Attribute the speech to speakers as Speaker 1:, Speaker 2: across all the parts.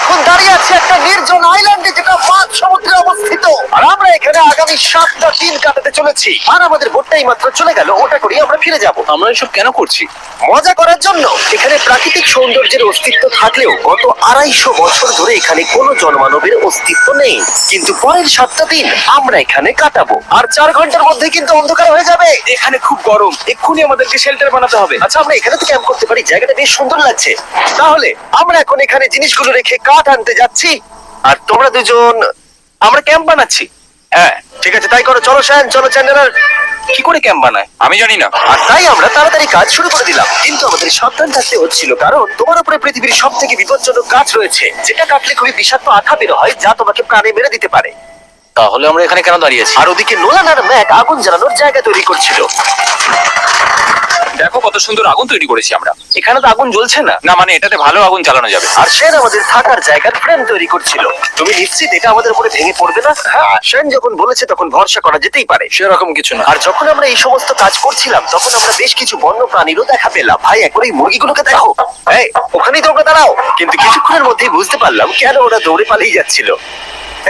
Speaker 1: এখন দাঁড়িয়ে আছে একটা নির্জন আইল্যান্ডে, যেটা মাঝ সমুদ্রে অবস্থিত। আর আমরা এখানে আগামী 7টা দিন কাটাতে চলেছি। আর আমাদের বোটটাই মাত্র চলে গেল, ওটা করি আমরা ফিরে যাব।
Speaker 2: আমরা এসব কেন করছি?
Speaker 1: মজা করার জন্য। এখানে প্রাকৃতিক সৌন্দর্যের অস্তিত্ব থাকলেও গত 250 বছর ধরে এখানে কোনো জনমানবের অস্তিত্ব নেই। কিন্তু পরের 7টা দিন আমরা এখানে কাটাবো, আর 4 ঘন্টার মধ্যে কিন্তু অন্ধকার হয়ে যাবে।
Speaker 2: এখানে খুব গরম, এক্ষুনি আমাদেরকে শেল্টার বানাতে হবে।
Speaker 1: আচ্ছা, আমরা এখানে তো ক্যাম্প করতে পারি, জায়গাটা বেশ সুন্দর লাগছে। তাহলে আমরা এখন এখানে জিনিসগুলো রেখে কাঠ আনতে যাচ্ছি, আর তোমরা দুজন
Speaker 2: আমরা ক্যাম্প বানাচ্ছি।
Speaker 1: হ্যাঁ ঠিক আছে, তাই করো। চলো শ্যান, চলো চ্যান্ডেলার।
Speaker 2: কি করে ক্যাম্প বানায় আমি জানি না।
Speaker 1: আর তাই আমরা তাড়াতাড়ি কাজ শুরু করে দিলাম, কিন্তু আমাদের সাবধান থাকতে হচ্ছিল, কারণ তোমার উপরে পৃথিবীর সব থেকে বিপজ্জনক গাছ রয়েছে, যেটা কাটলে খুবই বিষাক্ত আঠা বের হয়, যা তোমাকে প্রাণে মেরে দিতে পারে।
Speaker 2: তাহলে আমরা এখানে কেন দাঁড়িয়ে আছি?
Speaker 1: আর ওদিকে নোলান আর ম্যাক আগুন জ্বালানোর জায়গা তৈরি করছিল।
Speaker 2: দেখো কত সুন্দর আগুন তৈরি করেছি আমরা। এখানে তো আগুন জ্বলছে না। না মানে এটাতে ভালো আগুন জ্বালানো যাবে।
Speaker 1: আর সেন আমাদের থাকার জায়গার ফ্রেম তৈরি করছিল। তুমি নিশ্চিত এটা আমাদের উপরে ভেঙে পড়বে না? হ্যাঁ, সেন যখন বলেছে তখন ভরসা করা যেতেই পারে।
Speaker 2: সেরকম কিছু না।
Speaker 1: আর যখন আমরা এই সমস্ত কাজ করছিলাম, তখন আমরা বেশ কিছু বন্য প্রাণীরও দেখা পেলাম। ভাই, একবার এই মুরগিগুলোকে দেখো। এই, ওখানেই তোমরা দাঁড়াও। কিন্তু কিছুক্ষণের মধ্যেই বুঝতে পারলাম কেন ওরা দৌড়ে পালিয়ে যাচ্ছিল।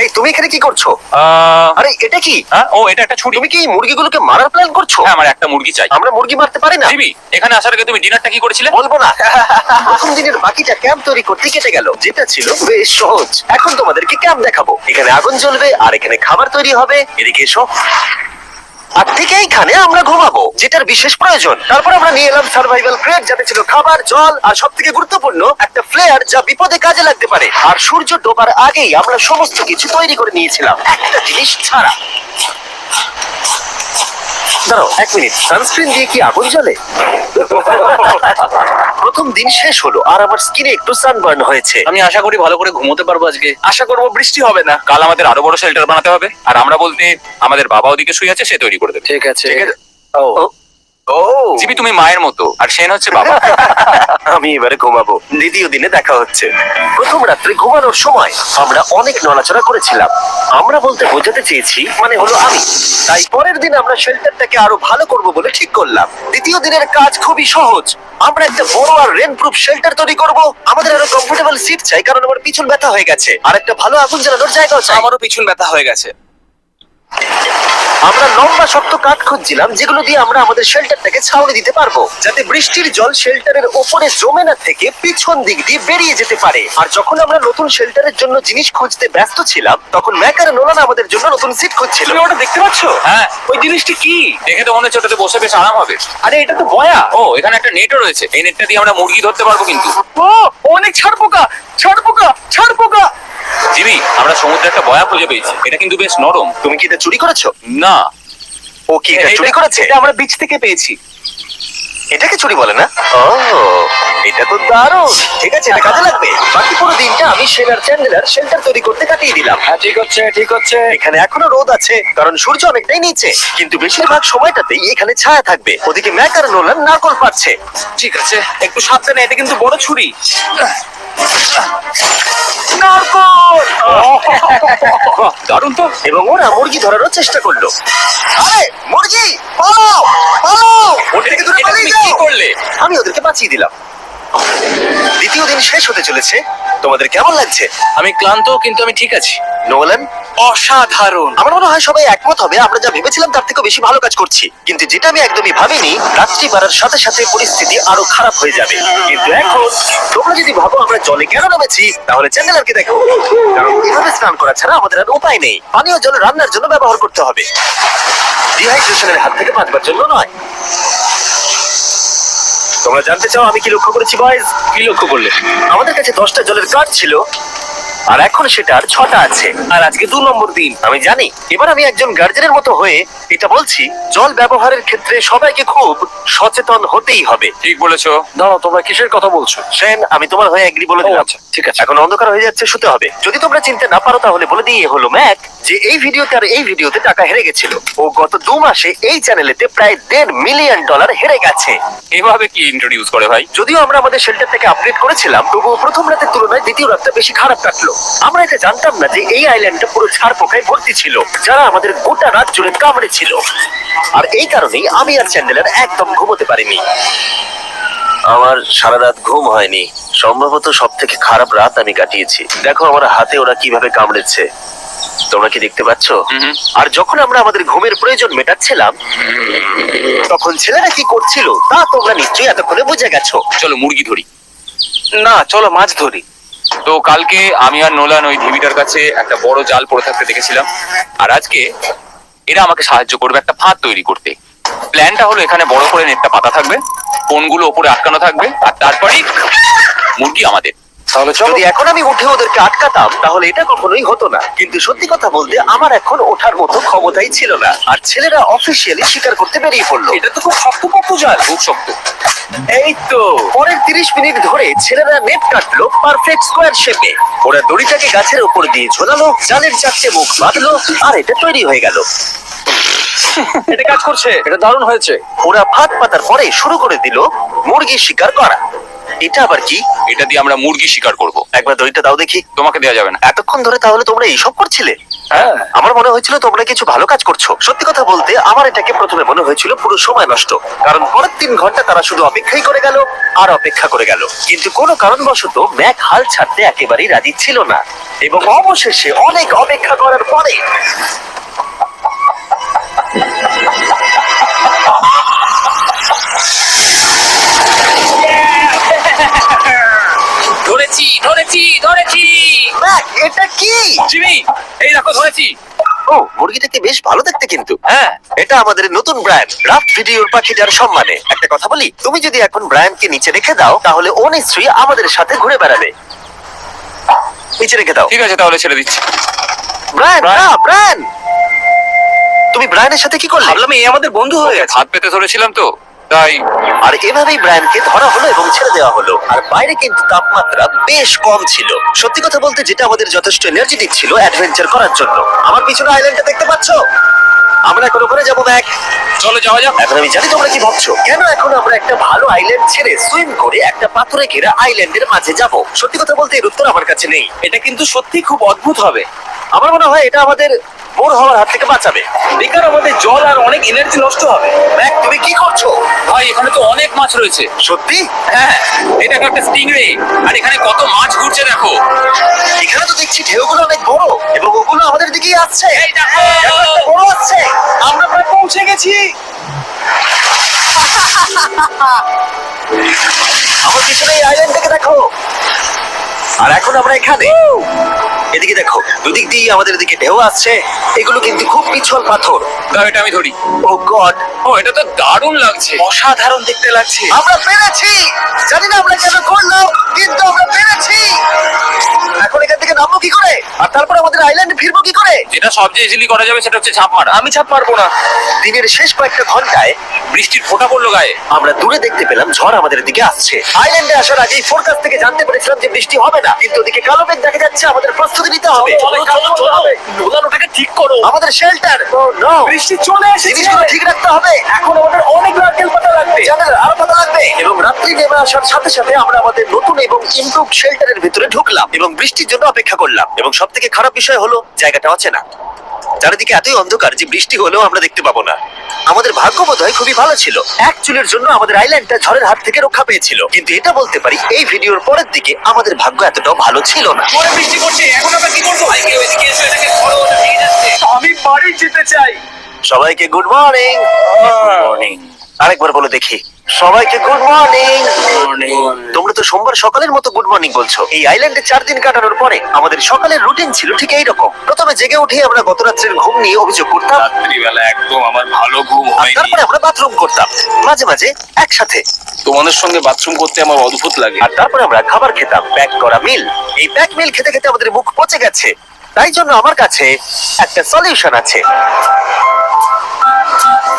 Speaker 1: এই, তুমি এখানে কি করছো? আরে এটা কি?
Speaker 2: ও এটা একটা ছুরি।
Speaker 1: তুমি কি এই মুরগিগুলোকে মারার প্ল্যান করছো?
Speaker 2: হ্যাঁ, আমার একটা মুরগি চাই।
Speaker 1: আমরা মুরগি মারতে পারি না।
Speaker 2: জিমি, এখানে আসার আগে তুমি ডিনারটা কি করেছিলে?
Speaker 1: বলবো না। প্রথম দিনের বাকিটা ক্যাম্প তৈরি করতে কেটে গেল, যেটা ছিল বেশ সহজ। এখন তোমাদেরকে ক্যাম্প দেখাবো। এখানে আগুন জ্বলবে আর এখানে খাবার তৈরি হবে। এদিকে এসো। আর ঠিক এইখানে আমরা ঘুমাবো, যেটার বিশেষ প্রয়োজন। তারপর আমরা নিয়ে এলাম সার্ভাইভাল ক্রেট, যাতে ছিল খাবার, জল আর সব থেকে গুরুত্বপূর্ণ একটা ফ্লেয়ার, যা বিপদে কাজে লাগতে পারে। আর সূর্য ডোবার আগেই আমরা সমস্ত কিছু তৈরি করে নিয়েছিলাম, একটা জিনিস ছাড়া। দাঁড়াও 1 মিনিট, সানস্ক্রিন দিয়ে কি আগুন জ্বলে? প্রথম দিন শেষ হলো আর আমার স্কিনে একটু সানবার্ন হয়েছে।
Speaker 2: আমি আশা করি ভালো করে ঘুমোতে পারবো আজকে। আশা করবো বৃষ্টি হবে না। কাল আমাদের আরো বড় শেল্টার বানাতে হবে। আর আমরা বলতে আমাদের বাবা ওদিকে শুয়ে আছে, সে তৈরি করে দেবে।
Speaker 1: ঠিক আছে।
Speaker 2: ও জিমি, তুমি মায়ের মতো আর সেন হচ্ছে বাবা।
Speaker 1: আমি এবারে ঘুমাবো, দ্বিতীয় দিনে দেখা হচ্ছে। প্রথম রাত্রে ঘুমানোর সময় আমরা অনেক নড়াচড়া করেছিলাম। আমরা বলতে বোঝাতে চেয়েছি, মানে হলো আমি। তাই পরের দিন আমরা শেল্টারটাকে আরো ভালো করব বলে ঠিক করলাম। দ্বিতীয় দিনের কাজ খুবই সহজ। আমরা একটা বড় আর রেন প্রুফ শেল্টার তৈরি করব। আমাদের আরো কমফোর্টেবল সিট চাই, কারণ আমার পিছন ব্যথা হয়ে গেছে। আর একটা ভালো আগুন জ্বালানোর জায়গাও চাই।
Speaker 2: আমারও পিছন ব্যথা হয়ে গেছে।
Speaker 1: আমরা লম্বা শক্ত কাঠ খুঁজছিলাম, যেগুলো দিয়ে আমরা আমাদের শেল্টারটাকে ছাউনি দিতে পারবো, যাতে বৃষ্টির জল শেল্টারের ওপরে জমে না থেকে পিছন দিক দিয়ে বেরিয়ে যেতে পারে। আর যখন আমরা নতুন শেল্টারের জন্য জিনিস খুঁজতে ব্যস্ত ছিলাম, তখন ম্যাকার নোলান আমাদের জন্য নতুন সিট খুঁজছিল।
Speaker 2: তুমি ওটা দেখতে পাচ্ছ? হ্যাঁ। ওই জিনিসটি কি? দেখে তো মনে হচ্ছে ওটাতে বসে বেশ আরাম হবে। আরে এটা তো বয়া। ও, এখানে একটা নেটও রয়েছে। এই নেটটা দিয়ে আমরা মুরগি ধরতে পারবো। কিন্তু ও অনেক ছাড়পোকা, ছাড়পোকা, ছাড়পোকা। জিমি, আমরা সমুদ্রে একটা বয়া খুঁজে পেয়েছি। এটা কিন্তু বেশ নরম।
Speaker 1: তুমি কি এটা চুরি করেছো?
Speaker 2: না।
Speaker 1: ও কি এটা চুরি করেছে?
Speaker 2: এটা আমরা বিচ থেকে পেয়েছি।
Speaker 1: এটাকে চুরি বলে না? ও, এটা তো দারুণ। ঠিক আছে, এটা কাজে লাগবে। বাকি পুরো দিনটা আমি শেনার চ্যান্ডেলার শেল্টার তৈরি করতে কাটিয়ে দিলাম।
Speaker 2: হ্যাঁ, ঠিক হচ্ছে, ঠিক হচ্ছে।
Speaker 1: এখানে এখনো রোদ আছে, কারণ সূর্য অনেকটাই নিচে, কিন্তু বেশিরভাগ সময়টাতেই এখানে ছায়া থাকবে। ওদিকে ম্যাক আর নোলান নারকল পাচ্ছে।
Speaker 2: ঠিক আছে, একটু সাবধানে। এটা কিন্তু বড় ছুরি।
Speaker 1: নারকল!
Speaker 2: বাহ, দারুণ তো।
Speaker 1: এবং ওরা মুরগি ধরারও চেষ্টা করলো। আরে মুরগি, পালাও, পালাও! ওটা থেকে দূরে
Speaker 2: এটা
Speaker 1: পালিয়ে
Speaker 2: তুমি কি
Speaker 1: যাও।
Speaker 2: করলে?
Speaker 1: আমি ওদেরকে বাঁচিয়ে দিলাম। দ্বিতীয় দিন শেষ হতে চলেছে। তোমাদের কেমন লাগছে?
Speaker 2: আমি ক্লান্ত, কিন্তু আমি ঠিক আছি।
Speaker 1: নোলান?
Speaker 2: অসাধারণ।
Speaker 1: আমার মনে হয় সবাই একমত হবে, আমরা যা ভেবেছিলাম তার থেকে বেশি ভালো কাজ করছি। কিন্তু যেটা আমি একদমই ভাবিনি, রাত্রি বাড়ার সাথে সাথে পরিস্থিতি আরো খারাপ হয়ে যাবে। কিন্তু এখন তোমরা যদি ভাবো আমরা জলে কেন নেমেছি, তাহলে চ্যান্ডেলারকে দেখো। কারণ এভাবে স্নান করা ছাড়া আমাদের আর উপায় নেই। পানীয় জল রান্নার জন্য ব্যবহার করতে হবে, ডিহাইড্রেশনের হাত থেকে বাঁচবার জন্য নয়। তোমরা জানতে চাও আমি কি লক্ষ্য করেছি বয়েজ?
Speaker 2: কি লক্ষ্য করলে?
Speaker 1: আমাদের কাছে 10টা জলের কার্ড ছিল, আর এখন সেটা আর 6টা আছে।
Speaker 2: আর আজকে 2 নম্বর দিন।
Speaker 1: আমি জানি। এবার আমি একজন গার্জেনের মতো হয়ে এটা বলছি, জল ব্যবহারের ক্ষেত্রে সবাইকে খুব সচেতন হতেই হবে।
Speaker 2: ঠিক বলেছো।
Speaker 1: দাঁড়াও, তোমরা কিসের কথা বলছো? সেন, আমি তোমার হয়ে এগ্রি বলে দিলাম।
Speaker 2: আচ্ছা, ঠিক আছে।
Speaker 1: এখন অন্ধকার হয়ে যাচ্ছে, শুতে হবে। যদি তোমরা চিনতে না পারো তাহলে বলে দিয়ে হলো ম্যাক, যে এই ভিডিওতে আর এই ভিডিওতে টাকা হেরে গেছিল। ও গত 2 মাসে এই চ্যানেলেতে প্রায় $1.5 মিলিয়ন হেরে গেছে।
Speaker 2: এভাবে কি ইন্ট্রোডিউস করে ভাই?
Speaker 1: যদিও আমরা আমাদের শেল্টার থেকে আপগ্রেড করেছিলাম, তবুও প্রথম রাতের তুলনায় দ্বিতীয় রাতটা বেশি খারাপ কাটলো। আমরা এটা জানতাম না যে এই আইল্যান্ডটা পুরো ছারপোকায় ভর্তি ছিল, যারা আমাদের গোটা রাত জুড়ে কামড়েছিল। আর এই কারণেই আমি আর চ্যান্ডেলার একদম ঘুমোতে পারিনি। আমার সারা রাত ঘুম হয়নি, সম্ভবত সব থেকে খারাপ রাত আমি কাটিয়েছি। দেখো আমার হাতে ওরা কিভাবে কামড়েছে, তোমরা কি দেখতে পাচ্ছ?
Speaker 2: হুম।
Speaker 1: আর যখন আমরা আমাদের ঘুমের প্রয়োজন মেটাচ্ছিলাম, তখন ছেলেরা কি করছিল তা তোমরা নিশ্চয়ই এতক্ষণে বুঝে গেছো।
Speaker 2: চলো মুরগি ধরি।
Speaker 3: না, চলো মাছ ধরি।
Speaker 2: তো কালকে আমি আর নোলান ওই ঢিবিটার কাছে একটা বড় জাল পড়ে থাকতে দেখেছিলাম, আর আজকে এরা আমাকে সাহায্য করবে একটা ফাঁদ তৈরি করতে। প্ল্যানটা হলো এখানে বড় করে নেটটা পাতা থাকবে, কোনগুলো উপরে আটকানো থাকবে, আর তারপরেই মুরগি আমাদের।
Speaker 3: তাহলে চলো।
Speaker 1: যদি এখন আমি উঠে ওদেরকে আটকাতাম তাহলে এটা কখনোই হতো না, কিন্তু সত্যি কথা বলতে আমার এখন ওঠার মতো ক্ষমতাই ছিল না। আর ছেলেরা অফিসিয়ালি স্বীকার করতে বেরিয়ে পড়লো।
Speaker 3: এটা তো খুব শক্তপোক্ত জাল।
Speaker 2: খুব শক্ত।
Speaker 3: এই তো।
Speaker 1: পরের 30 মিনিট ধরে ছেলেরা নেট কাটলো পারফেক্ট স্কোয়ার শেপে। ওরা দড়িটাকে গাছের উপর দিয়ে ঝোলালো, জালের 4টে মুখ বাঁধলো, আর এটা তৈরি হয়ে গেল।
Speaker 3: এটা কাজ করছে, এটা দারুণ হয়েছে।
Speaker 1: ওরা ফাঁদ পাতার পরে শুরু করে দিল মুরগি শিকার করা। এটা আবার কি?
Speaker 2: এটা দিয়ে আমরা মুরগি শিকার করব।
Speaker 1: একবার দড়িটা দাও দেখি।
Speaker 2: তোমাকে দেওয়া যাবে না।
Speaker 1: এতক্ষণ ধরে তাহলে তোমরা এইসব করছিলে?
Speaker 3: হ্যাঁ।
Speaker 1: আমার মনে হয়েছিল তোমরা কিছু ভালো কাজ করছো। সত্যি কথা বলতে আমার এটাকে প্রথমে মনে হয়েছিল পুরো সময় নষ্ট, কারণ পরের 3 ঘন্টা তারা শুধু অপেক্ষাই করে গেল আর অপেক্ষা করে গেল। কিন্তু কোনো কারণবশত ম্যাক হাল ছাড়তে একেবারেই রাজি ছিল না, এবং অবশেষে অনেক অপেক্ষা করার পরে
Speaker 2: ধরেছি ধরেছি ধরেছি।
Speaker 1: ম্যাক, এটা কি?
Speaker 2: জিমি, এই দেখো ধরেছি।
Speaker 1: ও, মুরগিটাকে বেশ ভালো দেখতে কিন্তু।
Speaker 2: হ্যাঁ।
Speaker 1: এটা আমাদের নতুন ব্র্যান্ড রাফট ভিডিওর পাখিটার সম্মানে। একটা কথা বলি, তুমি যদি এখন ব্র্যান্ডকে নিচে রেখে দাও তাহলে ও নিশ্চয়ই আমাদের সাথে ঘুরে বেড়াবে। নিচে রেখে দাও।
Speaker 2: ঠিক আছে, তাহলে ছেড়ে দিচ্ছি।
Speaker 1: ব্রায়ান, না ব্রায়ান, তুমি ব্রায়ানের সাথে কি করলে?
Speaker 3: ভাবলাম এই আমাদের বন্ধু হয়ে গেছে।
Speaker 2: হাত পেতে ধরেছিলাম তো, তাই।
Speaker 1: আর এভাবেই ব্রায়ানকে ধরা হলো এবং ছেড়ে দেওয়া হলো। আর বাইরে কিন্তু তাপমাত্রা বেশ কম ছিল। সত্যি কথা বলতে যেটা আমাদের যথেষ্ট এনার্জি দিচ্ছিল অ্যাডভেঞ্চার করার জন্য। আমার পিছনে আইল্যান্ডটা দেখতে পাচ্ছো? আমরা এখন ওখানে যাবো ম্যাক।
Speaker 2: চলো যাওয়া যাক।
Speaker 1: এখন আমি জানি তোমরা কি ভাবছো, কেন এখন আমরা একটা ভালো আইল্যান্ড ছেড়ে সুইম করে একটা পাথরে ঘেরা আইল্যান্ডের মাঝে যাব? সত্যি কথা বলতে এর উত্তর আমার কাছে নেই।
Speaker 3: এটা কিন্তু সত্যি খুব অদ্ভুত হবে।
Speaker 1: আমার মনে হয় এটা আমাদের বোর হওয়ার হাত থেকে বাঁচাবে।
Speaker 3: বেকার আমাদের জল আর অনেক এনার্জি নষ্ট হবে।
Speaker 1: ম্যাক, তুমি কি করছো?
Speaker 2: ভাই, এখানে তো অনেক মাছ রয়েছে।
Speaker 1: সত্যি?
Speaker 2: হ্যাঁ, এটা একটা স্টিংরে, আর এখানে কত মাছ ঘুরছে দেখো।
Speaker 1: এখানে তো দেখছি ঢেউগুলো অনেক বড় এবং ওগুলো আমাদের দিকেই আসছে।
Speaker 2: এই দেখো।
Speaker 1: দেখো, একটা বড় আসছে।
Speaker 3: আমরা প্রায় পৌঁছে গেছি।
Speaker 1: আমার পিছনে এই আইল্যান্ডটাকে দেখো। আর এখন আমরা এখানে। এদিকে দেখো, দুদিক দিয়ে আমাদের দিকে ঢেউ আসছে। এগুলো কিন্তু খুব পিছল পাথর।
Speaker 2: দাও, এটা আমি ধরি।
Speaker 1: ও গড,
Speaker 2: ও, এটা তো দারুণ লাগছে।
Speaker 3: অসাধারণ দেখতে লাগছে।
Speaker 1: আমরা পেরেছি। জানি না আমরা কেন করলাম, কিন্তু আমরা পেরেছি। এখন এখান থেকে নামবো কি করে, আর তারপর আমাদের আইল্যান্ডে ফিরবো কি করে?
Speaker 2: যেটা সবচেয়ে ইজিলি করা যাবে সেটা হচ্ছে ঝাঁপ মারা।
Speaker 3: আমি ছাপ মারবো না।
Speaker 1: দিনের শেষ কয়েকটা ঘন্টায়
Speaker 2: বৃষ্টির ফোঁটা পড়লো গায়ে।
Speaker 1: আমরা দূরে দেখতে পেলাম ঝড় আমাদের দিকে আসছে। আইল্যান্ডে আসার আগেই ফোরকাস্ট থেকে জানতে পেরেছিলাম যে বৃষ্টি হবে না, কিন্তু ওদিকে কালো মেঘ দেখা যাচ্ছে। আমাদের প্রস্তুতি নিতে হবে।
Speaker 3: নোলান, ওটাকে ঠিক করো।
Speaker 1: আমাদের শেল্টার,
Speaker 3: বৃষ্টি চলে এসেছে।
Speaker 1: জিনিসগুলো ঠিক রাখতে হবে।
Speaker 3: এখন আমাদের অনেক নারকেল পাতা লাগবে।
Speaker 1: জানালার আরো পাতা লাগবে। এবং রাত্রি নেমে আসার সাথে সাথে আমরা আমাদের নতুন এবং ইমপ্রুভ শেল্টারের ভিতরে ঢুকলাম এবং বৃষ্টির জন্য অপেক্ষা করলাম। এবং সব থেকে খারাপ বিষয় হলো জায়গাটা অচেনা। চারিদিকে এতই অন্ধকার যে বৃষ্টি হলেও আমরা দেখতে পাবো না। আমাদের ভাগ্য বোধহয় খুবই ভালো ছিল। এক চুলের জন্য আমাদের আইল্যান্ডটা ঝড়ের হাত থেকে রক্ষা পেয়েছিল। কিন্তু এটা বলতে পারি এই ভিডিওর পরের দিকে আমাদের ভাগ্য এতটাও ভালো ছিল না।
Speaker 2: পরে বৃষ্টি পড়ছে, এখন আমরা কি করবো? ভাই, কেউ এদিকে এসো, এটাকে ধরো, ওটা ভেঙে যাচ্ছে।
Speaker 3: আমি বাড়ি যেতে চাই।
Speaker 1: সবাইকে গুড মর্নিং।
Speaker 2: মর্নিং।
Speaker 1: আরেকবার বলে দেখি, সবাইকে গুড মর্নিং। তোমরা তো সোমবার সকালের মতো গুড মর্নিং বলছো। এই আইল্যান্ডে 4 দিন কাটানোর পরে আমাদের সকালের রুটিন ছিল ঠিক এইরকম। প্রথমে জেগে উঠে আমরা গত রাত্রের ঘুম নিয়ে অভিযোগ করতাম,
Speaker 2: রাত্রিবেলা একদম আমার ভালো ঘুম
Speaker 1: আর
Speaker 2: হয়নি।
Speaker 1: তারপরে আমরা বাথরুম করতাম, মাঝে মাঝে একসাথে।
Speaker 3: তোমাদের সঙ্গে বাথরুম করতে আমার অদ্ভুত লাগে।
Speaker 1: আর তারপরে আমরা খাবার খেতাম, প্যাক করা মিল। এই প্যাক মিল খেতে খেতে আমাদের মুখ পচে গেছে। তাই জন্য আমার কাছে একটা সলিউশন আছে।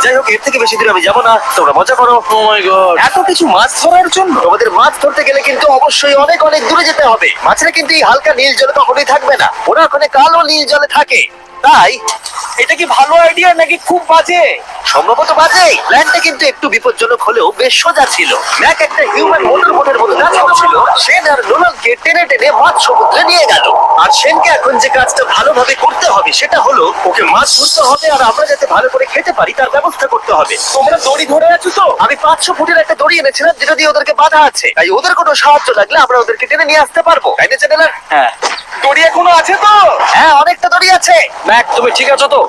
Speaker 1: যাই হোক, এর থেকে বেশি দূর আমি যাবো না, তোমরা মজা করো।
Speaker 3: ও মাই গড, এত কিছু মাছ ধরার জন্য।
Speaker 1: তোমাদের মাছ ধরতে গেলে কিন্তু অবশ্যই অনেক অনেক দূরে যেতে হবে। মাছেরা কিন্তু এই হালকা নীল জলে কখনোই থাকবে না, ওরা ওখানে কালো নীল জলে থাকে। তাই
Speaker 3: এটা কি ভালো আইডিয়া নাকি খুব বাজে?
Speaker 1: সম্ভবত বাজে। প্ল্যানটা কিন্তু একটু বিপজ্জনক হলেও বেশ সোজা ছিল। ম্যাক একটা হিউম্যান মোটর বোটের মতো কাজ করছিল। সে আর নোলানকে টেনে টেনে মাছ সমুদ্রে নিয়ে গেল। আর সেনকে এখন যে কাজটা ভালোভাবে করতে হবে সেটা হলো ওকে মাছ ধরতে হবে আর আমরা যাতে ভালো করে খেতে পারি তার ব্যবস্থা করতে হবে।
Speaker 3: তোমরা দড়ি ধরে আছো তো?
Speaker 1: আমি 500 ফুটের একটা দড়ি এনেছিলাম যেটা দিয়ে ওদেরকে বাঁধা আছে, তাই ওদের কোনো সাহায্য লাগলে আমরা ওদেরকে টেনে নিয়ে আসতে পারবো, তাই না চ্যানেলার?
Speaker 3: হ্যাঁ। দড়ি এখনো আছে তো?
Speaker 1: হ্যাঁ, অনেকটা দড়ি আছে।
Speaker 3: ম্যাক, তুমি ঠিক আছো তো?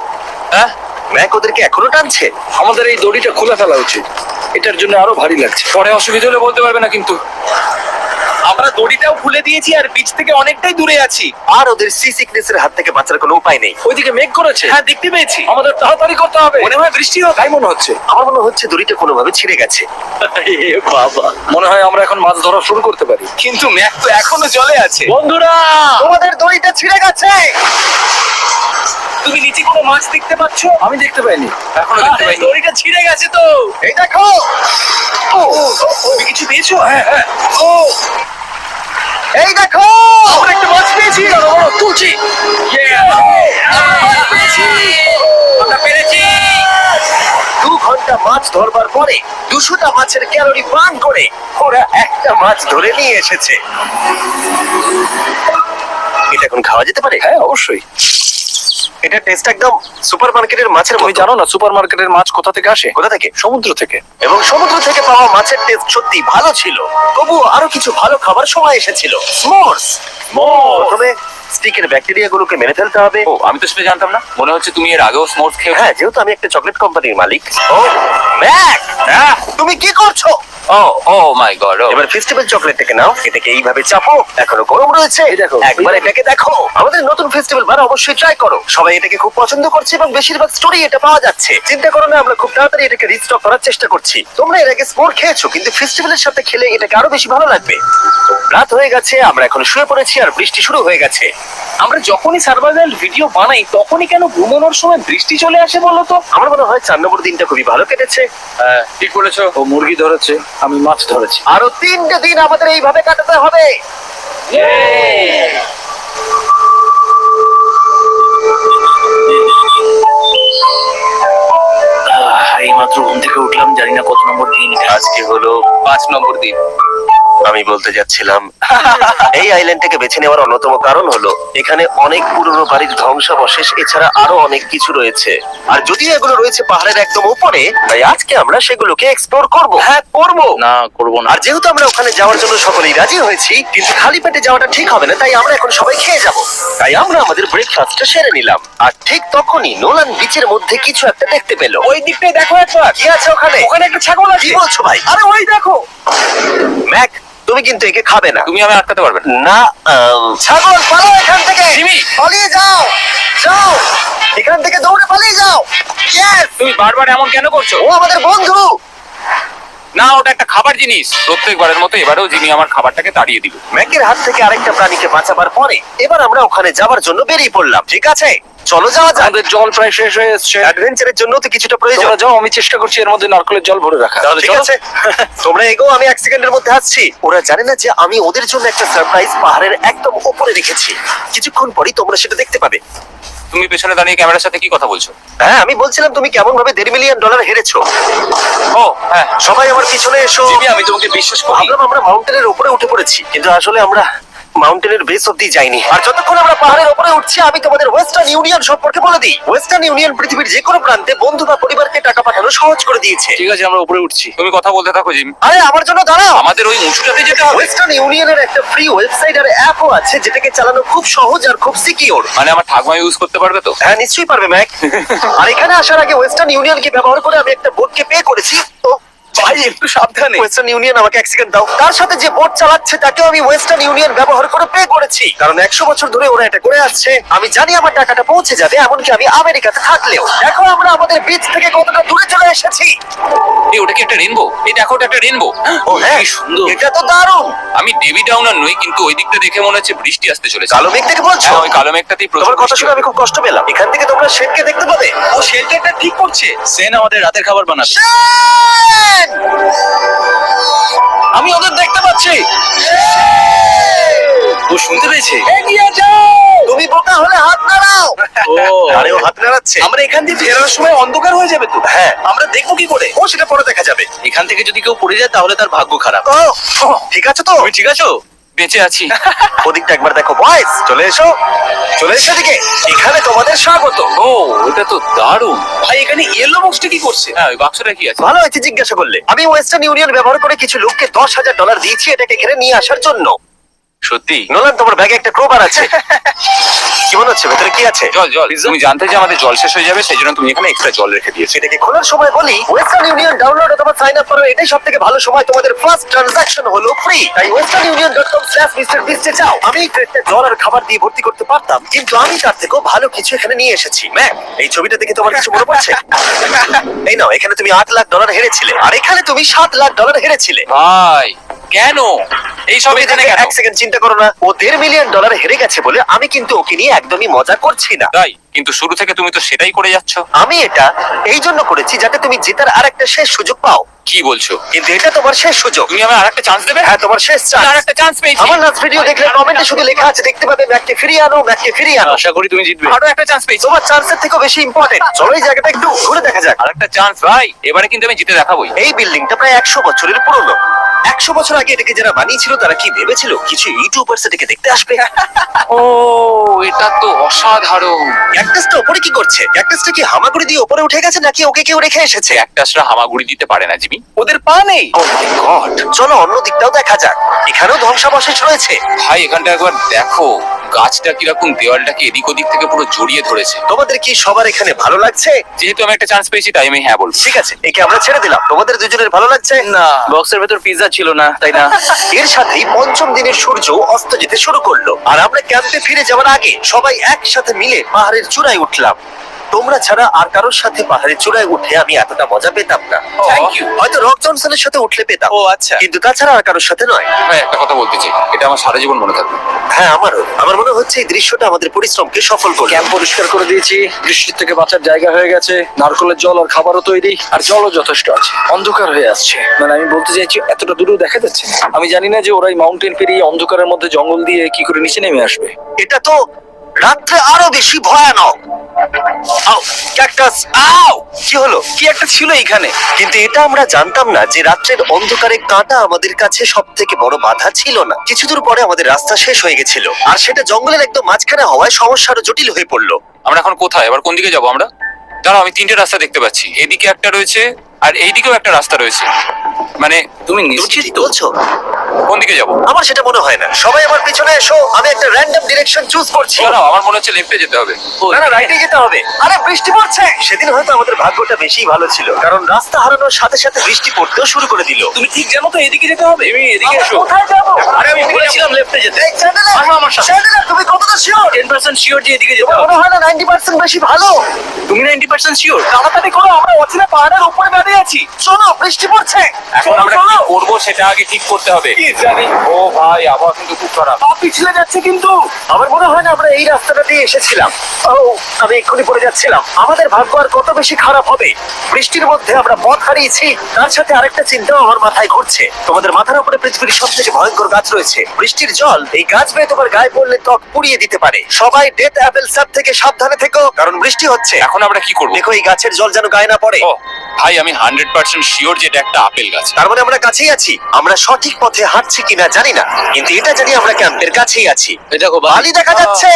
Speaker 2: হ্যাঁ,
Speaker 1: ম্যাক ওদেরকে এখনো টানছে।
Speaker 3: আমাদের এই দড়িটা খুলে ফেলা উচিত, এটার জন্য আরো ভারী লাগছে।
Speaker 2: পরে অসুবিধা হলে বলতে পারবে না কিন্তু।
Speaker 3: আমরা দড়িটাও খুলে দিয়েছি আর বিচ থেকে অনেকটাই দূরে আছি।
Speaker 1: আর ওদের সি সিকনেসের হাত থেকে বাঁচার কোনো উপায় নেই।
Speaker 3: ওইদিকে মেঘ করেছে।
Speaker 2: হ্যাঁ, দেখতে পেয়েছি।
Speaker 3: আমাদের তাড়াতাড়ি করতে হবে।
Speaker 2: মনে হয় বৃষ্টি হবে।
Speaker 3: তাই মনে হচ্ছে।
Speaker 1: আমার মনে হচ্ছে দড়িটা কোনোভাবে ছিঁড়ে গেছে।
Speaker 3: এ বাবা, মনে হয় আমরা এখন মাছ ধরা শুরু করতে পারি।
Speaker 2: কিন্তু ম্যাক তো এখনো জলে আছে।
Speaker 3: বন্ধুরা,
Speaker 1: তোমাদের দড়িটা ছিঁড়ে গেছে।
Speaker 2: তুমি নিচে কোনো মাছ দেখতে পাচ্ছ?
Speaker 3: আমি দেখতে পাইনি।
Speaker 2: এখনো দেখতে পাইনি।
Speaker 3: দড়িটা ছিঁড়ে গেছে তো।
Speaker 1: এই দেখো।
Speaker 2: তুমি কিছু পেয়েছো?
Speaker 3: হ্যাঁ হ্যাঁ। ও,
Speaker 1: এই দেখো।
Speaker 3: আমরা একটা মাছ পেয়েছি। দাঁড়াও, দাঁড়াও, তুলছি। মাছ পেয়েছি।
Speaker 2: আমরা পেরেছি।
Speaker 1: 2 ঘন্টা মাছ ধরবার পরে 200টা মাছের ক্যালোরি বার্ন করে ওরা একটা মাছ ধরে নিয়ে এসেছে। এটা এখন খাওয়া যেতে পারে?
Speaker 3: হ্যাঁ, অবশ্যই।
Speaker 1: এটা টেস্ট একদম সুপারমার্কেটের মাছের
Speaker 3: তুমি
Speaker 1: মতো।
Speaker 3: জানো না সুপারমার্কেটের মাছ কোথা থেকে আসে?
Speaker 1: কোথা থেকে?
Speaker 3: সমুদ্র থেকে।
Speaker 1: এবং সমুদ্র থেকে পাওয়া মাছের টেস্ট সত্যি ভালো ছিল। তবুও আরো কিছু ভালো খাবার সময় এসেছিল। স্মোর্স। প্রথমে স্টিকের ব্যাকটেরিয়াগুলোকে মেরে ফেলতে হবে।
Speaker 2: ও, আমি তো সেটা জানতাম না। মনে হচ্ছে তুমি এর আগেও স্মোর্স খেয়েছো।
Speaker 1: হ্যাঁ, যেহেতু আমি একটা চকলেট কোম্পানির মালিক। ও ম্যাক,
Speaker 2: হ্যাঁ।
Speaker 1: তুমি কি করছো?
Speaker 2: ও ও মাই গড।
Speaker 1: এবার ফেস্টিভ্যাল চকলেটটাকে নাও, এটাকে এইভাবে চাপো। এখনো গরম রয়েছে।
Speaker 3: এই দেখো।
Speaker 1: একবার এটাকে দেখো। আমাদের নতুন ফেস্টিভ্যাল বার অবশ্যই ট্রাই করো। সবাই এটাকে খুব পছন্দ করছে এবং বেশিরভাগ স্টোরি এটা পাওয়া যাচ্ছে। চিন্তা করো না, আমরা খুব তাড়াতাড়ি এটাকে রিস্টক করার চেষ্টা করছি। তোমরা এর আগে স্মোর খেয়েছো, কিন্তু ফেস্টিভ্যালের সাথে খেলে এটাকে আরো বেশি ভালো লাগবে। রাত হয়ে গেছে, আমরা এখন শুয়ে পড়েছি আর বৃষ্টি শুরু হয়ে গেছে।
Speaker 3: আমরা যখনই সার্ভাইভাল ভিডিও বানাই তখনই কেন ঘুমানোর সময় বৃষ্টি চলে আসে বলো তো?
Speaker 1: আমার মনে হয় 4 নম্বর দিনটা খুবই ভালো কেটেছে।
Speaker 2: হ্যাঁ, ঠিক বলেছো।
Speaker 3: ও মুরগি ধরেছে, আমি মাছ ধরেছি।
Speaker 1: আরো 3টে দিন আমাদের এইভাবে কাটাতে হবে।
Speaker 3: এইমাত্র ঘুম থেকে উঠলাম, জানি না কত নম্বর দিন।
Speaker 1: আজকে হলো
Speaker 2: 5 নম্বর দিন।
Speaker 1: আমি বলতে যাচ্ছিলাম এই আইল্যান্ডটাকে বেছে নেওয়ার অন্যতম কারণ হলো এখানে অনেক পুরনো বাড়ির ধ্বংসাবশেষ, এছাড়া আরো অনেক কিছু রয়েছে। আর যদিও এগুলো রয়েছে পাহাড়ের একদম উপরে, তাই আজকে আমরা সেগুলোকে এক্সপ্লোর করব। হ্যাঁ, করব।
Speaker 3: না, করবো না।
Speaker 1: আর যেহেতু আমরা ওখানে যাওয়ার জন্য সকলেই রাজি হয়েছি, কিন্তু খালি পেটে যাওয়াটা ঠিক হবে না, তাই আমরা এখন সবাই খেয়ে যাব। তাই আমরা আমাদের ব্রেকফাস্টটা সেরে নিলাম। আর ঠিক তখনই নোলান বিচের মধ্যে কিছু একটা দেখতে পেল।
Speaker 3: ওই দিকটাই দেখো একবার।
Speaker 1: কি আছে ওখানে?
Speaker 3: ওখানে একটা ছাগল আছে।
Speaker 1: কি বলছো ভাই?
Speaker 3: আরে ওই দেখো।
Speaker 1: ম্যাক, তুমি কিন্তু একে খাবে না।
Speaker 2: তুমি আমি আটকাতে পারবে না।
Speaker 1: না, ছাগল পালাও এখান থেকে।
Speaker 2: জিমি!
Speaker 1: পালিয়ে যাও, যাও এখান থেকে, দৌড়ে পালিয়ে যাও। ইয়েস,
Speaker 2: তুমি বারবার এমন কেন করছো?
Speaker 1: ও আমাদের বন্ধু।
Speaker 2: না, ওটা একটা খাবার জিনিস। প্রত্যেকবারের মতো এবারেও জিমি আমার খাবারটাকে তাড়িয়ে দিল।
Speaker 1: ম্যাকের হাত থেকে আরেকটা প্রাণীকে বাঁচাবার পরে এবার আমরা ওখানে যাওয়ার জন্য বেরিয়ে পড়লাম। ঠিক আছে, চলো যাওয়া যাক।
Speaker 3: আমাদের জল প্রায় শেষ হয়ে এসছে।
Speaker 1: অ্যাডভেঞ্চারের জন্য তো কিছুটা প্রয়োজন।
Speaker 3: তোমরা যাও, আমি চেষ্টা করছি এর মধ্যে নারকেলের জল ভরে রাখা।
Speaker 1: তাহলে ঠিক আছে, তোমরা এগো, আমি 1 সেকেন্ডের মধ্যে আসছি। ওরা জানে না যে আমি ওদের জন্য একটা সারপ্রাইজ পাহাড়ের একদম উপরে রেখেছি। কিছুক্ষণ পরেই তোমরা সেটা দেখতে পাবে।
Speaker 2: তুমি পেছনে দাঁড়িয়ে ক্যামেরার সাথে কি কথা বলছো?
Speaker 1: হ্যাঁ, আমি বলছিলাম তুমি কেমন ভাবে $1.5 মিলিয়ন হেরেছো।
Speaker 2: ও হ্যাঁ।
Speaker 1: সবাই আমার পিছনে এসো।
Speaker 2: জিমি, আমি তোমাকে বিশ্বাস করি।
Speaker 1: ভাবলাম আমরা মাউন্টেনের উপরে উঠে পড়েছি, কিন্তু আসলে আমরা মাউন্টেনের বেস অব্দি যাইনি। আর যতক্ষণ আমরা পাহাড়ের উপরে উঠছি, আমি তোমাদের ওয়েস্টার্ন ইউনিয়ন সম্পর্কে বলে দিই। ওয়েস্টার্ন ইউনিয়ন পৃথিবীর যে কোনো প্রান্তে বন্ধু বা পরিবারকে টাকা পাঠানো সহজ করে দিয়েছে।
Speaker 3: ঠিক আছে, আমরা উপরে উঠছি।
Speaker 2: তুমি কথা বলতে থাকো জিমি।
Speaker 1: আরে আমার জন্য দাঁড়াও।
Speaker 2: আমাদের ওই উঁচুটাতে যেতে হবে।
Speaker 1: ওয়েস্টার্ন ইউনিয়নের একটা ফ্রি ওয়েবসাইট আর অ্যাপও আছে, যেটাকে চালানো খুব সহজ আর খুব সিকিউর।
Speaker 2: মানে আমার ঠাকুমা ইউজ করতে পারবে তো?
Speaker 1: হ্যাঁ, নিশ্চয়ই পারবে ম্যাক। আর এখানে আসার আগে ওয়েস্টার্ন ইউনিয়নকে ব্যবহার করে আমি একটা বোটকে পে করেছি। তো
Speaker 3: ভাই, একটু সাবধানে।
Speaker 1: ওয়েস্টার্ন ইউনিয়ন আমাকে 1 সেকেন্ড দাও। তার সাথে যে বোট চালাচ্ছে তাকেও আমি ওয়েস্টার্ন ইউনিয়ন ব্যবহার করে পে করেছি, কারণ 100 বছর ধরে ওরা এটা করে আসছে। আমি জানি আমার টাকাটা পৌঁছে যাবে, এমনকি আমি আমেরিকাতে থাকলেও। দেখো আমরা আমাদের বিচ থেকে কতটা দূরে চলে এসেছি।
Speaker 2: এই ওটা কি একটা রেনবো? এই দেখো, ওটা একটা রেনবো।
Speaker 1: ও হ্যাঁ,
Speaker 2: কি সুন্দর।
Speaker 1: এটা তো দারুণ।
Speaker 2: আমি ডেভি ডাউনার নই, কিন্তু ওই দিকটা দেখে মনে হচ্ছে বৃষ্টি আসতে চলেছে।
Speaker 1: কালো মেঘ থেকে বলছো?
Speaker 2: হ্যাঁ, ওই কালো মেঘটাতেই প্রচুর
Speaker 1: তোমার কথা
Speaker 2: বৃষ্টি
Speaker 1: শুনে আমি খুব কষ্ট পেলাম। এখান থেকে তোমরা শেনকে দেখতে পাবে।
Speaker 3: ও শেল্টারটা ঠিক করছে। সেন আমাদের রাতের খাবার বানাবে।
Speaker 1: শেন!
Speaker 3: আমি ওদের দেখতে পাচ্ছি। ও শুনতে পেয়েছে। এগিয়ে
Speaker 1: তুমি বোকা হলে হাত নাড়াও।
Speaker 3: ও,
Speaker 1: আরে ও হাত নাড়াচ্ছে।
Speaker 3: আমরা এখান দিয়ে ফেরার সময় অন্ধকার হয়ে যাবে তো।
Speaker 1: হ্যাঁ।
Speaker 3: আমরা দেখবো কি করে?
Speaker 1: ও সেটা পরে দেখা যাবে।
Speaker 3: এখান থেকে যদি কেউ পড়ে যায় তাহলে তার ভাগ্য খারাপ।
Speaker 1: ও, ঠিক আছে তো?
Speaker 3: তুমি ঠিক আছো?
Speaker 2: বেঁচে আছি।
Speaker 1: ওদিকটা একবার দেখো বয়েস, চলে এসো, চলে এসো দিকে। এখানে তোমাদের স্বাগত।
Speaker 2: ও, এটা তো দারুণ।
Speaker 3: ভাই এখানে ইয়েলো বক্সটা কি করছে?
Speaker 2: হ্যাঁ, ওই বাক্সটা কি আছে?
Speaker 1: ভালো হয়েছে জিজ্ঞাসা করলে। আমি ওয়েস্টার্ন ইউনিয়ন ব্যবহার করে কিছু লোককে $10,000 দিয়েছি এটাকে এখানে নিয়ে আসার জন্য।
Speaker 2: সত্যি?
Speaker 1: নোলান, তোমার ব্যাগে একটা ক্রোবার আছে। কি মনে হচ্ছে ভেতরে কি আছে?
Speaker 2: জল জল। তুমি জানতে যে আমাদের জল শেষ হয়ে যাবে, সেই জন্য তুমি এখানে এক্সট্রা জল রেখে দিয়েছো।
Speaker 1: সেটাকে খোলার সময় বলি ওয়েস্টার্ন ইউনিয়ন ডাউনলোড অথবা সাইন আপ করার এটাই সবথেকে ভালো সময়। তোমাদের ফার্স্ট ট্রানজাকশন হলো ফ্রি। তাই westernunion.com/mrbeast যাও। আমি এই ক্রেটটা জল আর খাবার দিয়ে ভর্তি করতে পারতাম, কিন্তু আমি তার থেকেও ভালো কিছু এখানে নিয়ে এসেছি। ম্যাক, এই ছবিটা দেখে তোমার কিছু মনে পড়ছে? এই নাও, এখানে তুমি $8 লাখ হেরেছিলে, আর এখানে তুমি $7 লাখ হেরেছিলে।
Speaker 2: ভাই, কেন এই সব
Speaker 1: তুমি
Speaker 2: এখানে
Speaker 1: দেখে
Speaker 2: কেন?
Speaker 1: এক সেকেন্ড চিন্তা করো না। ও $1.5 মিলিয়ন হেরে গেছে বলে আমি কিন্তু ওকে নিয়ে একদমই মজা করছি না।
Speaker 2: তাই? কিন্তু শুরু থেকে তুমি তো সেটাই করে যাচ্ছ।
Speaker 1: আমি এটা এই জন্য করেছি যাতে তুমি জেতার আরেকটা শেষ সুযোগ পাও।
Speaker 2: কি বলছো?
Speaker 1: কিন্তু এটা তোমার শেষ সুযোগ।
Speaker 2: তুমি আমায় আরেকটা চান্স দেবে?
Speaker 1: হ্যাঁ, তোমার শেষ চান্স।
Speaker 2: আরেকটা চান্স পেয়েছি।
Speaker 1: আমার লাস্ট ভিডিও দেখলে কমেন্টে শুধু লেখা আছে, দেখতে পাবে ম্যাককে ফিরিয়ে আনো, ম্যাককে ফিরিয়ে আনো।
Speaker 3: আশা করি তুমি জিতবে।
Speaker 2: আরো একটা চান্স পেয়েছি।
Speaker 1: তোমার চান্সের থেকেও বেশি ইম্পর্টেন্ট। চলো এই জায়গাটা একটু ঘুরে দেখা যাক।
Speaker 2: আরেকটা চান্স ভাই, এবারে কিন্তু আমি জিতে দেখাবোই।
Speaker 1: এই বিল্ডিংটা প্রায় 100 বছরের পুরনো। 100 বছর আগে এটাকে যারা বানিয়েছিল তারা কি ভেবেছিল কিছু ইউটিউবার্স এটাকে দেখতে আসবে?
Speaker 2: ও, এটা তো অসাধারণ।
Speaker 1: ক্যাকটাসটা উপরে কি করছে? ক্যাকটাসটা কি হামাগুড়ি দিয়ে উপরে উঠে গেছে নাকি ওকে কেউ রেখে এসেছে?
Speaker 2: ক্যাকটাসরা হামাগুড়ি দিতে পারে না, জিমি।
Speaker 3: ওদের পা নেই।
Speaker 1: ও মাই গড, চলো অন্য দিকটাও দেখা যাক। এখানেও ধ্বংসাবশেষ রয়েছে।
Speaker 2: ভাই, এখানটা একবার দেখো, গাছটা কিরকম দেওয়ালটাকে এদিক ওদিক থেকে পুরো জড়িয়ে ধরেছে।
Speaker 1: তোমাদের কি সবার এখানে ভালো লাগছে?
Speaker 2: যেহেতু আমি একটা চান্স পেয়েছি, তাই আমি হ্যাঁ বলবো।
Speaker 1: ঠিক আছে, একে আমরা ছেড়ে দিলাম। তোমাদের দুজনের ভালো লাগছে?
Speaker 3: না, বক্সের ভেতর পিৎজা ছিল না, তাই না?
Speaker 1: এর সাথেই পঞ্চম দিনের সূর্য অস্ত যেতে শুরু করলো, আর আমরা ক্যাম্পে ফিরে যাওয়ার আগে সবাই একসাথে মিলে পাহাড়ের চূড়ায় উঠলাম। তোমরা ছাড়া আর কারোর সাথে পাহাড়ের চূড়ায় উঠে আমি এতটা মজা পেতাম না।
Speaker 2: Thank you.
Speaker 1: হয়তো রক জনসনের সাথে উঠলে পেতাম,
Speaker 3: ও আচ্ছা।
Speaker 1: কিন্তু তাছাড়া আর কারোর সাথে নয়।
Speaker 2: ভাই, একটা কথা বলতে চাই, এটা আমার সারা জীবন মনে থাকবে।
Speaker 1: হ্যাঁ, আমারও। আমার মনে হচ্ছে এই দৃশ্যটা আমাদের পরিশ্রমকে সফল করলো।
Speaker 3: ক্যাম্প পরিষ্কার করে দিয়েছি, বৃষ্টির থেকে বাঁচার জায়গা হয়ে গেছে, নারকেলের জল আর খাবারও তৈরি, আর জলও যথেষ্ট আছে। অন্ধকার হয়ে আসছে, মানে আমি বলতে চাইছি এতটা দূরেও দেখা যাচ্ছে না। আমি জানি না যে ওরা এই মাউন্টেন পেরিয়ে অন্ধকারের মধ্যে জঙ্গল দিয়ে কি করে নিচে নেমে আসবে।
Speaker 1: এটা তো রাত্রে আরো বেশি ভয়ানক। আও, ক্যাকটাস! আও! কি হলো?
Speaker 3: কি একটা ছিল এখানে।
Speaker 1: কিন্তু এটা আমরা জানতাম না যে রাত্রের অন্ধকারে কাঁটা আমাদের কাছে সব থেকে বড় বাধা ছিল না। কিছু দূর পরে আমাদের রাস্তা শেষ হয়ে গেছিল, আর সেটা জঙ্গলের একদম মাঝখানে হওয়ায় সমস্যা আরো জটিল হয়ে পড়লো।
Speaker 2: আমরা এখন কোথায়? এবার কোন দিকে যাবো আমরা? দাঁড়াও, আমি তিনটে রাস্তা দেখতে পাচ্ছি। এদিকে একটা রয়েছে, আর এইদিকেও একটা রাস্তা রয়েছে। মানে
Speaker 3: তুমি
Speaker 1: তুমি
Speaker 3: নিশ্চিত
Speaker 1: ঠিক
Speaker 3: তো?
Speaker 1: বলছো?
Speaker 2: কোন দিকে যাবো?
Speaker 1: আমার সেটা মনে হয় না। সবাই আমার পিছনে এসো, আমি একটা র্যান্ডম ডিরেকশন চুজ করছি।
Speaker 2: দাঁড়াও, আমার মনে হচ্ছে লেফটে যেতে হবে।
Speaker 1: না না, রাইটে যেতে হবে। আরে বৃষ্টি পড়ছে। সেদিন হয়তো আমাদের ভাগ্যটা বেশি ভালো ছিল, কারণ রাস্তা হারানোর সাথে সাথে বৃষ্টি পড়তেও শুরু করে দিল।
Speaker 3: তুমি ঠিক জানো তো এদিকে যেতে হবে? তুমি এদিকে
Speaker 1: আমরা
Speaker 3: এসো।
Speaker 1: কোথায় যাবো?
Speaker 3: আরে আমি বলেছিলাম লেফটে যেতে।
Speaker 1: এই চ্যানেলে
Speaker 3: আসো আমার সাথে।
Speaker 1: চ্যানেলে তুমি কতটা শিওর?
Speaker 3: 10% শিওর যে এদিকে যেতে
Speaker 1: তোমার
Speaker 3: হবে।
Speaker 1: মনে হয় না 90% বেশি ভালো?
Speaker 3: তুমি 90% শিওর?
Speaker 1: তাড়াতাড়ি করো, আমরা অচেনা পাহাড়ের উপরে দাঁড়িয়ে আছি। শোনো, বৃষ্টি পড়ছে।
Speaker 2: এখন আমরা কি করবো সেটা আগে ঠিক করতে হবে।
Speaker 3: কি জানি।
Speaker 2: ও ভাই, আবহাওয়া কিন্তু খুব খারাপ।
Speaker 1: পা পিছলে যাচ্ছে কিন্তু। আমার মনে হয় না আমরা এই রাস্তাটা দিয়ে এসেছিলাম। ও, আমি এক্ষুনি পড়ে যাচ্ছিলাম। আমাদের ভাগ্য আর কত বেশি খারাপ হবে। বৃষ্টির মধ্যে আমরা পথ হারিয়েছি, তার সাথে আরেকটা চিন্তাও আমার মাথায় ঘুরছে। তোমাদের মাথার উপরে পৃথিবীর সব থেকে ভয়ঙ্কর গাছ রয়েছে। বৃষ্টির জল এই গাছ বেয়ে তোমার গায়ে পড়লে ত্বক পুড়িয়ে দিতে পারে। সবাই ডেথ অ্যাপেল সাপ থেকে সাবধানে থেকো, কারণ বৃষ্টি হচ্ছে।
Speaker 2: এখন আমরা কি করবো?
Speaker 1: দেখো, এই গাছের জল যেন গায়ে না পড়ে।
Speaker 2: ও ভাই, আমি 100% শিওর যে এটা একটা আপেল গাছ।
Speaker 1: তার মানে আমরা কাছেই আছি। আমরা সঠিক পথে হাঁটছি কিনা জানি না, কিন্তু এটা জানি আমরা ক্যাম্পের কাছেই আছি।
Speaker 3: এই দেখো
Speaker 1: বালি দেখা যাচ্ছে।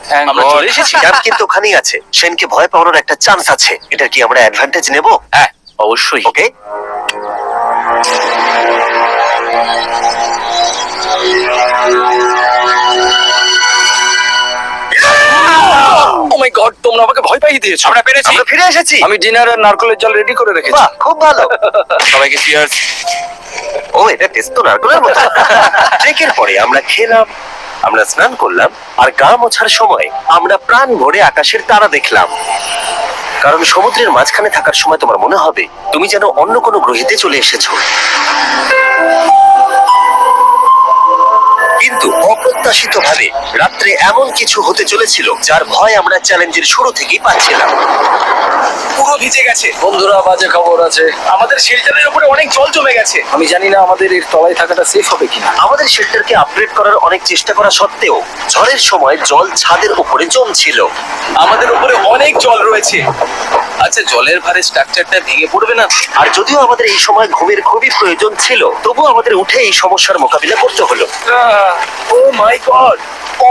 Speaker 2: Thank
Speaker 3: আমরা
Speaker 2: God.
Speaker 3: চলে এসেছি।
Speaker 1: ক্যাম্প কিন্তু ওখানেই আছে। সেনকে ভয় পাওয়ানোর একটা চান্স আছে। এটা কি আমরা অ্যাডভান্টেজ নেব?
Speaker 2: হ্যাঁ,
Speaker 3: অবশ্যই।
Speaker 1: ওকে।
Speaker 3: ও মাই গড, তোমরা আমাকে ভয় পাইয়ে দিয়েছো।
Speaker 2: আমরা পেরেছি।
Speaker 1: আমরা ফিরে এসেছি।
Speaker 3: আমি ডিনার আর নারকেলের জল রেডি করে রেখেছি।
Speaker 1: বাহ, খুব ভালো।
Speaker 2: সবাইকে চিয়ার্স।
Speaker 1: ও, এটা টেস্ট তো নারকেলের মতো। ট্রেকের পরে আমরা খেলাম, আমরা স্নান করলাম, আর গা মোছার সময় আমরা প্রাণ ভরে আকাশের তারা দেখলাম। কারণ সমুদ্রের মাঝখানে থাকার সময় তোমার মনে হবে তুমি যেন অন্য কোনো গ্রহেতে চলে এসেছো। কিন্তু অপ্রত্যাশিতভাবে রাত্রে এমন কিছু হতে চলেছিল যার ভয় আমরা চ্যালেঞ্জের শুরু থেকেই পাচ্ছিলাম।
Speaker 3: পুরো ভিজে গেছে। বন্ধুরা, বাজে খবর আছে। আমাদের শেল্টারের উপরে অনেক জল জমে গেছে। আমি জানি না আমাদের এর তলায় থাকাটা সেফ হবে কিনা।
Speaker 1: আমাদের শেল্টারকে আপগ্রেড করার অনেক চেষ্টা করা সত্ত্বেও ঝড়ের সময় জল ছাদের উপরে জমছিল।
Speaker 3: আমাদের উপরে অনেক জল রয়েছে।
Speaker 2: আচ্ছা, জলের ভারে স্ট্রাকচারটা ভেঙে পড়বে না?
Speaker 1: আর যদিও আমাদের এই সময় ঘুমের খুবই প্রয়োজন ছিল, তবুও আমাদের উঠে এই সমস্যার মোকাবিলা করতে হলো।
Speaker 3: ও মাই গড,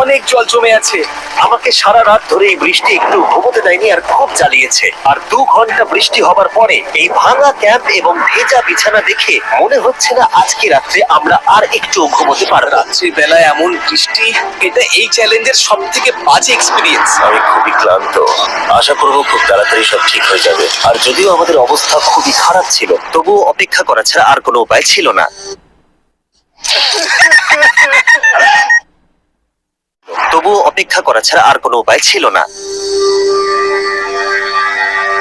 Speaker 3: অনেক জল জমে আছে।
Speaker 1: আমাকে সারা রাত ধরে এই বৃষ্টি একটু ঘুমোতে দেয়নি আর খুব জ্বালিয়েছে। আর 2 ঘন্টা বৃষ্টি হবার পরে এই ভাঙা ক্যাম্প এবং ভেজা বিছানা দেখে মনে হচ্ছে না আজকে রাত্রে আমরা আর একটু ঘুমোতে পারবো।
Speaker 2: রাত্রি বেলায় এমন বৃষ্টি, এটা এই চ্যালেঞ্জের সব থেকে বাজে এক্সপিরিয়েন্স।
Speaker 1: আমি খুবই ক্লান্ত। আশা করবো খুব তাড়াতাড়ি সব ঠিক হয়ে যাবে। আর যদিও আমাদের অবস্থা খুবই খারাপ ছিল, তবুও অপেক্ষা করা ছাড়া আর কোনো উপায় ছিল না।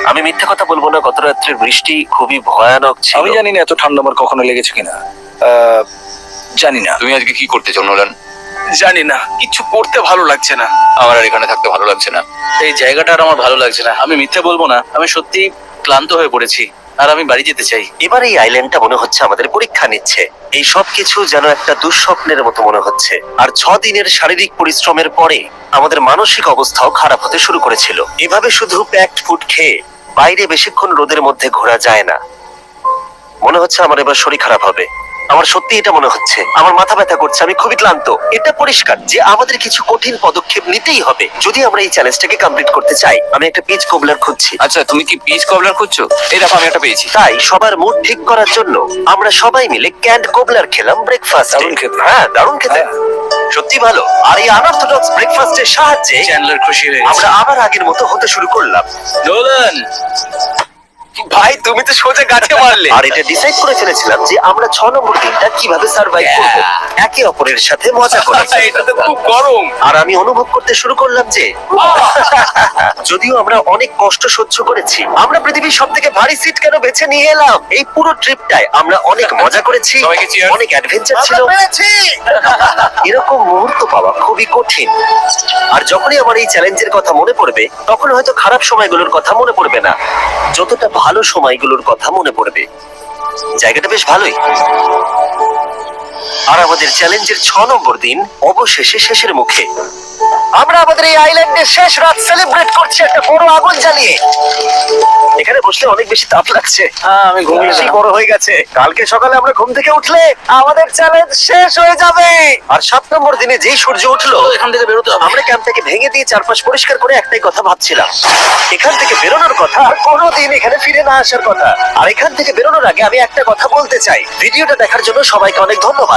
Speaker 1: আমি মিথ্যা কথা বলবো না, গত রাত্রের বৃষ্টি খুবই ভয়ানক ছিল।
Speaker 3: আমি জানি না এত ঠান্ডা আমার কখনো লেগেছে কিনা। জানি না।
Speaker 2: তুমি আজকে কি করতে চাও নোলান?
Speaker 3: জানি না, কিছু করতে ভালো লাগছে না।
Speaker 2: আমার আর এখানে থাকতে ভালো লাগছে না।
Speaker 3: এই জায়গাটা আর আমার ভালো লাগছে না। আমি মিথ্যে বলবো না, আমি সত্যি ক্লান্ত হয়ে পড়েছি আর আমি বাড়ি যেতে চাই।
Speaker 1: এবার এই আইল্যান্ডটা মনে হচ্ছে আমাদের পরীক্ষা নিচ্ছে। এই সব কিছু যেন একটা দুঃস্বপ্নের মতো মনে হচ্ছে। আর 6 দিনের শারীরিক পরিশ্রমের পরে আমাদের মানসিক অবস্থাও খারাপ হতে শুরু করেছিল। এভাবে শুধু প্যাকড ফুড খেয়ে বাইরে বেশিক্ষণ রোদের মধ্যে ঘোরা যায় না। মনে হচ্ছে আমার এবার শরীর খারাপ হবে। আমার সত্যি এটা মনে হচ্ছে। আমার মাথা ব্যথা করছে, আমি খুবই ক্লান্ত। এটা পরিষ্কার যে আমাদের কিছু কঠিন পদক্ষেপ নিতেই হবে যদি আমরা এই চ্যালেঞ্জটাকে কমপ্লিট করতে চাই। আমি একটা পিচ কোবলার খুঁজছি।
Speaker 2: আচ্ছা, তুমি কি পিচ কবলার খুঁজছো? এই দেখো, আমি একটা পেয়েছি।
Speaker 1: তাই সবার মুড ঠিক করার জন্য আমরা সবাই মিলে ক্যান্ড কোবলার খেলাম ব্রেকফাস্টে।
Speaker 3: দারুণ খেতে।
Speaker 1: হ্যাঁ, দারুণ খেতে,
Speaker 3: হ্যাঁ।
Speaker 1: সত্যি ভালো। আর এই আনঅর্থোডক্স ব্রেকফাস্টের সাহায্যে
Speaker 3: চ্যান্ডলার খুশি হয়ে
Speaker 1: আমরা আবার আগের মতো হতে শুরু করলাম।
Speaker 3: নোলান, ভাই তুমি তো সোজা গাছে মারলে।
Speaker 1: আর এটা ডিসাইড করে ফেলেছিলাম যে আমরা 6 নম্বর দিনটা কিভাবে সার্ভাইভ করব, একে অপরের সাথে মজা করে।
Speaker 3: এটা তো খুব গরম।
Speaker 1: আর আমি অনুভব করতে শুরু করলাম যে যদিও আমরা অনেক কষ্ট সহ্য করেছি, আমরা পৃথিবীর সব থেকে ভারী সিট কেন বেছে নিয়ে এলাম। এই পুরো ট্রিপটায় আমরা অনেক মজা করেছি,
Speaker 2: সবাইকে cheers।
Speaker 1: অনেক অ্যাডভেঞ্চার ছিল। এরকম মুহূর্ত পাওয়া খুবই কঠিন। আর যখনই আমার এই চ্যালেঞ্জের কথা মনে পড়বে, তখন হয়তো খারাপ সময়গুলোর কথা মনে পড়বে না, যতটা ভালো সময়গুলোর কথা মনে পড়বে। জায়গাটা বেশ ভালোই। আর আমাদের চ্যালেঞ্জের 6 নম্বর দিন অবশেষে শেষের মুখে। আমরা আমাদের এই আইল্যান্ডের শেষ রাত সেলিব্রেট করছি একটা বড় আগুন জ্বালিয়ে। এখানে বসলে অনেক বেশি তাপ লাগছে।
Speaker 3: হ্যাঁ, আমি ঘুমিয়ে
Speaker 1: বেশি
Speaker 3: গেলাম।
Speaker 1: বড় হয়ে গেছে। কালকে সকালে আমরা ঘুম থেকে উঠলে আমাদের চ্যালেঞ্জ শেষ হয়ে যাবে। আর 7 নম্বর দিনে যেই সূর্য উঠলো,
Speaker 3: এখান থেকে বেরোতে হবে।
Speaker 1: আমরা ক্যাম্পটাকে ভেঙে দিয়ে চারপাশ পরিষ্কার করে একটাই কথা ভাবছিলাম, এখান থেকে বেরোনোর কথা, আর কোনোদিন এখানে ফিরে না আসার কথা। আর এখান থেকে বেরোনোর আগে আমি একটা কথা বলতে চাই, ভিডিওটা দেখার জন্য সবাইকে অনেক ধন্যবাদ।